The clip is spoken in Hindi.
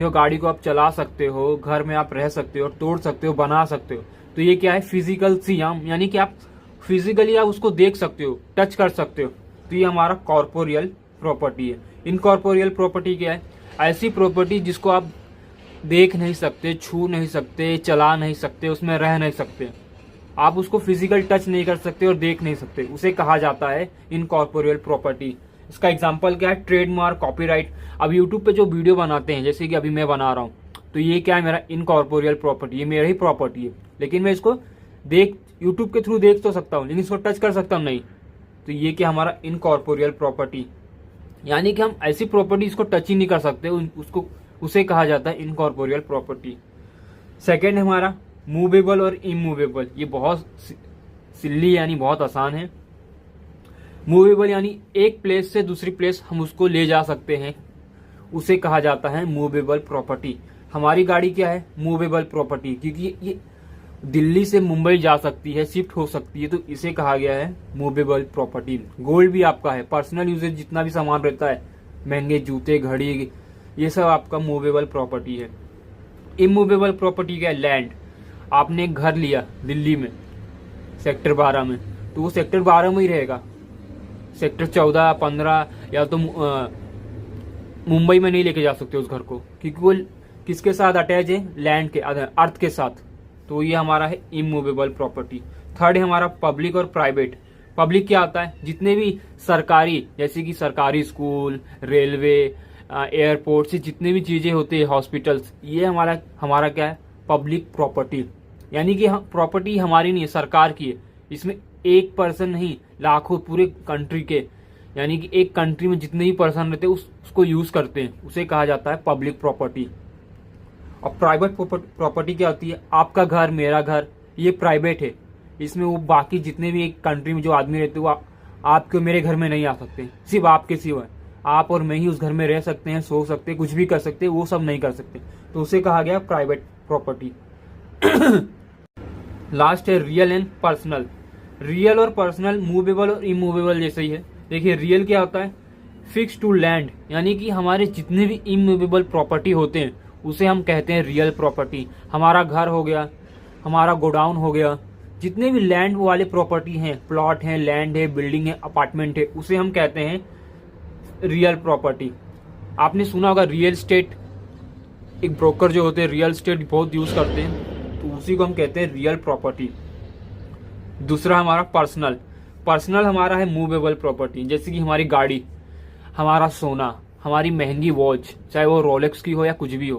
जो गाड़ी को आप चला सकते हो, घर में आप रह सकते हो, तोड़ सकते हो, बना सकते हो। तो ये क्या है, फिजिकल सियाम, यानी कि आप फिजिकली आप उसको देख सकते हो, टच कर सकते हो। तो ये हमारा कॉर्पोरियल प्रॉपर्टी है। इनकॉर्पोरियल प्रॉपर्टी क्या है, ऐसी प्रॉपर्टी जिसको आप देख नहीं सकते, छू नहीं सकते, चला नहीं सकते, उसमें रह नहीं सकते, आप उसको फिजिकल टच नहीं कर सकते और देख नहीं सकते, उसे कहा जाता है इनकॉर्पोरियल प्रॉपर्टी। इसका एग्जांपल क्या है, ट्रेडमार्क, कॉपीराइट। अब यूट्यूब पे जो वीडियो बनाते हैं, जैसे कि अभी मैं बना रहा हूँ, तो ये क्या है, मेरा इनकॉर्पोरियल प्रॉपर्टी, ये मेरा ही प्रॉपर्टी है। लेकिन मैं इसको यूट्यूब के थ्रू देख तो सकता हूँ, लेकिन इसको टच कर सकता हूँ नहीं। तो ये क्या हमारा इनकॉर्पोरियल प्रॉपर्टी, यानी कि हम ऐसी प्रॉपर्टी इसको टच ही नहीं कर सकते, उसे कहा जाता है इनकॉर्पोरियल प्रॉपर्टी। सेकेंड है हमारा मूवेबल और इमूवेबल। ये बहुत सिल्ली यानी बहुत आसान है। मूवेबल यानी एक प्लेस से दूसरी प्लेस हम उसको ले जा सकते हैं, उसे कहा जाता है मूवेबल प्रॉपर्टी। हमारी गाड़ी क्या है, मूवेबल प्रॉपर्टी, क्योंकि ये दिल्ली से मुंबई जा सकती है, शिफ्ट हो सकती है, तो इसे कहा गया है मूवेबल प्रॉपर्टी। गोल्ड भी आपका है, पर्सनल यूजेज जितना भी सामान रहता है, महंगे जूते, घड़ी, ये सब आपका मूवेबल प्रॉपर्टी है। इमूवेबल प्रॉपर्टी क्या है, लैंड। आपने एक घर लिया दिल्ली में सेक्टर 12 में, तो वो सेक्टर 12 में ही रहेगा। सेक्टर 14, 15 या तो मुंबई में नहीं लेके जा सकते उस घर को, क्योंकि वो किसके साथ अटैच है, लैंड के, अर्थ के साथ। तो ये हमारा है इमूवेबल प्रॉपर्टी। थर्ड है हमारा पब्लिक और प्राइवेट। पब्लिक क्या आता है, जितने भी सरकारी, जैसे कि सरकारी स्कूल, रेलवे, एयरपोर्ट से जितने भी चीजें होती है, हॉस्पिटल्स, ये हमारा क्या है, पब्लिक प्रॉपर्टी। यानी कि प्रॉपर्टी हमारी नहीं है, सरकार की है। इसमें एक पर्सन नहीं, लाखों, पूरे कंट्री के, यानी कि एक कंट्री में जितने भी पर्सन रहते हैं उसको यूज करते हैं, उसे कहा जाता है पब्लिक प्रॉपर्टी। और प्राइवेट प्रॉपर्टी क्या होती है, आपका घर, मेरा घर, ये प्राइवेट है। इसमें वो बाकी जितने भी एक कंट्री में जो आदमी रहते हैं वो आपके मेरे घर में नहीं आ सकते, सिर्फ आपके सिवा आप और मैं ही उस घर में रह सकते हैं, सो सकते हैं, कुछ भी कर सकते हैं, वो सब नहीं कर सकते, तो उसे कहा गया प्राइवेट प्रॉपर्टी। लास्ट है रियल एंड पर्सनल। रियल और पर्सनल मूवेबल और इमूवेबल जैसे ही है। देखिए रियल क्या होता है, फिक्स टू लैंड, यानी कि हमारे जितने भी इमूवेबल प्रॉपर्टी होते हैं उसे हम कहते हैं रियल प्रॉपर्टी। हमारा घर हो गया, हमारा गोडाउन हो गया, जितने भी लैंड वाले प्रॉपर्टी हैं, प्लॉट है, लैंड है, बिल्डिंग है, अपार्टमेंट है, उसे हम कहते हैं रियल प्रॉपर्टी। आपने सुना होगा रियल स्टेट, एक ब्रोकर जो होते हैं रियल स्टेट बहुत यूज करते हैं, तो उसी को हम कहते हैं रियल प्रॉपर्टी। दूसरा हमारा पर्सनल। पर्सनल हमारा है मूवेबल प्रॉपर्टी, जैसे कि हमारी गाड़ी, हमारा सोना, हमारी महंगी वॉच, चाहे वो रोलेक्स की हो या कुछ भी हो।